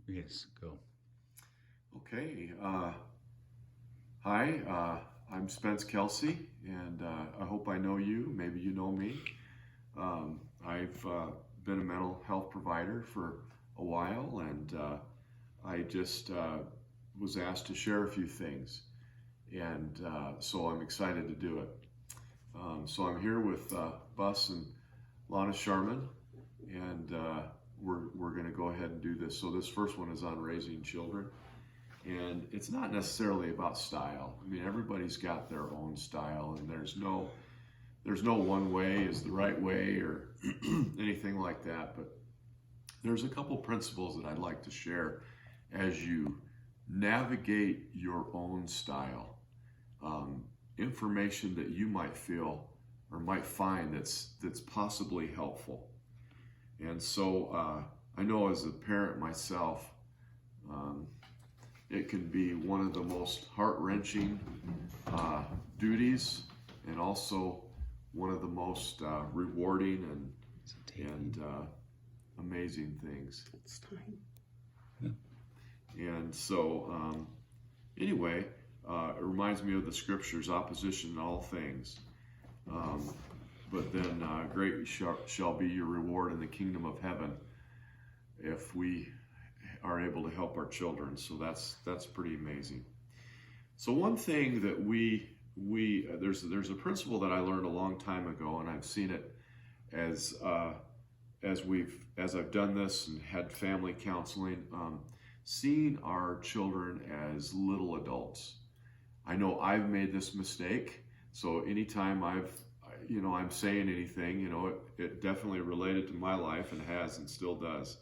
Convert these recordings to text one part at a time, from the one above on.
Yes, go. Okay. Hi, I'm Spence Kelsey, and I hope I know you. Maybe you know me. I've been a mental health provider for a while, and I just was asked to share a few things, and so I'm excited to do it. So I'm here with Bus and Lana Sharman, and we're going to go ahead and do this. So this first one is on raising children. And it's not necessarily about style. I mean, everybody's got their own style, and there's no one way is the right way or anything like that. But there's a couple principles that I'd like to share as you navigate your own style. Information that you might feel or might find that's possibly helpful. And so I know as a parent myself. It can be one of the most heart-wrenching duties, and also one of the most rewarding and amazing things. It's time. And so, anyway, it reminds me of the scriptures: opposition in all things. But then, great shall be your reward in the kingdom of heaven if we are able to help our children. So that's pretty amazing. So one thing that there's a principle that I learned a long time ago, and I've seen it as I've done this and had family counseling, seeing our children as little adults. I know I've made this mistake. So anytime I'm saying anything, it definitely related to my life and has and still does.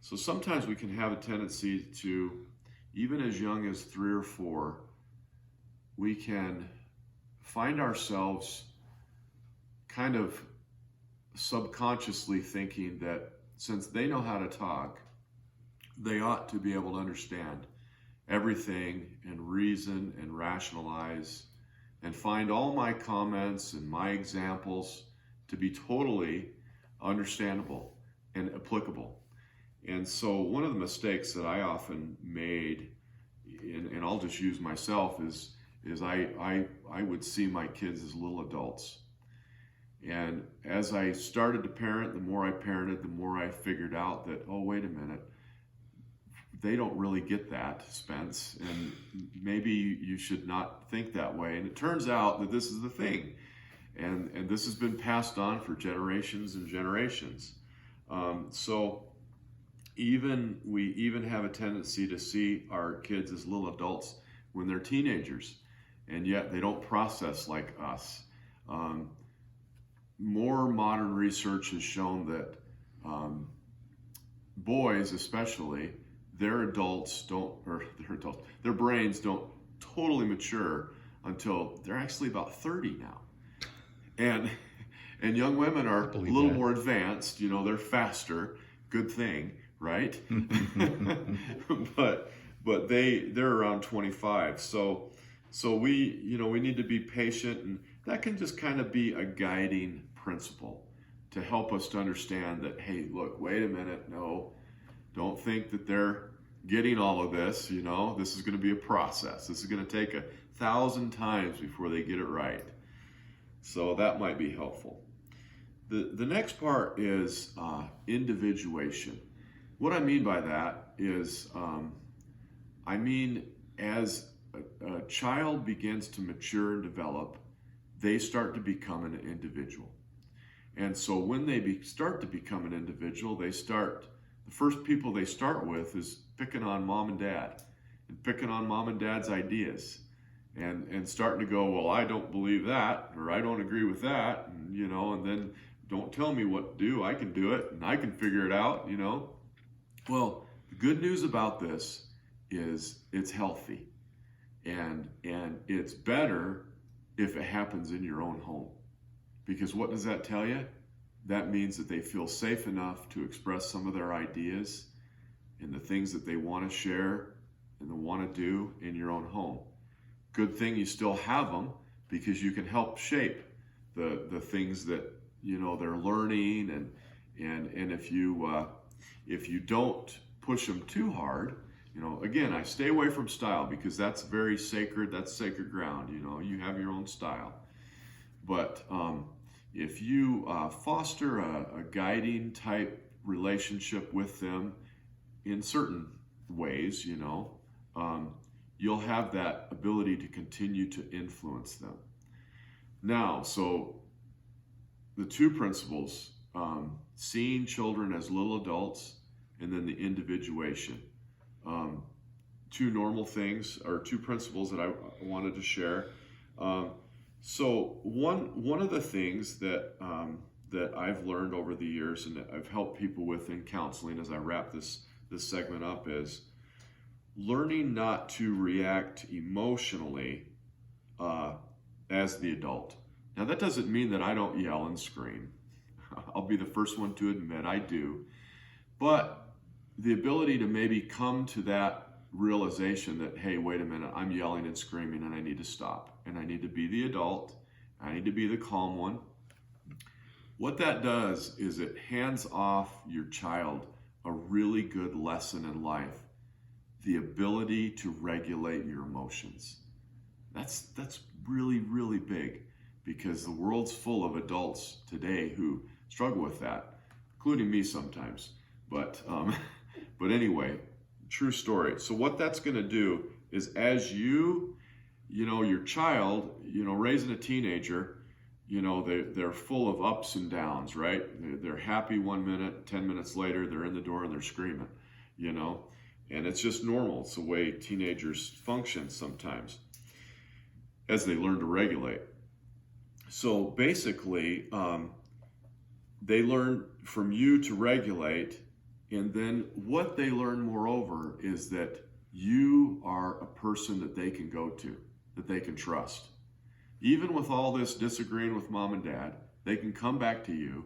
So sometimes we can have a tendency to, even as young as 3 or 4, we can find ourselves kind of subconsciously thinking that since they know how to talk, they ought to be able to understand everything and reason and rationalize and find all my comments and my examples to be totally understandable and applicable. And so one of the mistakes that I often made, and I'll just use myself, is I would see my kids as little adults. And as I started to parent, the more I parented, the more I figured out that, oh, wait a minute, they don't really get that, Spence, and maybe you should not think that way. And it turns out that this is the thing, and this has been passed on for generations and generations. So we even have a tendency to see our kids as little adults when they're teenagers, and yet they don't process like us. More modern research has shown that boys, especially, their brains don't totally mature until they're actually about 30 now, and young women are a little more advanced. They're faster. Good thing. Right? but they're around 25. So we need to be patient, and that can just kind of be a guiding principle to help us to understand that, hey, look, wait a minute, no, don't think that they're getting all of this. This is going to be a process. This is going to take 1,000 times before they get it right. So that might be helpful. The next part is individuation. What I mean by that is, as a child begins to mature and develop, they start to become an individual. And so when they start to become an individual, the first people they start with is picking on mom and dad, and picking on mom and dad's ideas, and starting to go, well, I don't believe that, or I don't agree with that, and then don't tell me what to do. I can do it, and I can figure it out, Well, the good news about this is it's healthy, and it's better if it happens in your own home. Because what does that tell you? That means that they feel safe enough to express some of their ideas and the things that they want to share and they want to do in your own home. Good thing you still have them, because you can help shape the things that they're learning, and if you don't push them too hard. Again, I stay away from style because that's very sacred. That's sacred ground. You have your own style. But if you foster a guiding type relationship with them in certain ways, you'll have that ability to continue to influence them. Now, so the two principles, seeing children as little adults, and then the individuation. Two normal things, or two principles that I wanted to share. So one of the things that I've learned over the years, and that I've helped people with in counseling as I wrap this segment up, is learning not to react emotionally as the adult. Now, that doesn't mean that I don't yell and scream. I'll be the first one to admit I do. But the ability to maybe come to that realization that, hey, wait a minute, I'm yelling and screaming and I need to stop. And I need to be the adult. I need to be the calm one. What that does is it hands off your child a really good lesson in life. The ability to regulate your emotions. That's really, really big, because the world's full of adults today who struggle with that, including me sometimes. But anyway, true story. So what that's going to do is, as your child, raising a teenager, they're full of ups and downs, right? They're happy 1 minute, 10 minutes later, they're in the door and they're screaming, and it's just normal. It's the way teenagers function sometimes as they learn to regulate. So basically, they learn from you to regulate, and then what they learn moreover is that you are a person that they can go to, that they can trust. Even with all this disagreeing with mom and dad, they can come back to you,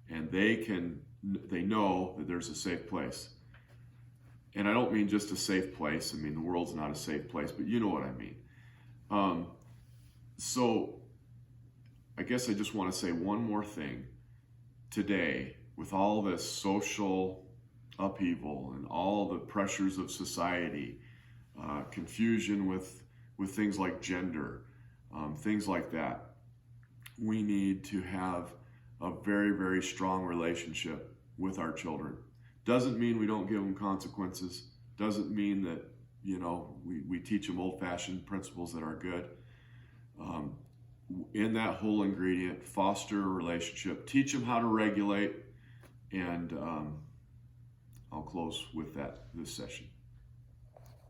and they know that there's a safe place. And I don't mean just a safe place. I mean, the world's not a safe place, but you know what I mean. So I guess I just want to say one more thing. Today, with all this social upheaval and all the pressures of society, confusion with things like gender, things like that, we need to have a very, very strong relationship with our children. Doesn't mean we don't give them consequences. Doesn't mean that, we teach them old-fashioned principles that are good. In that whole ingredient, foster a relationship, teach them how to regulate, and I'll close with that this session.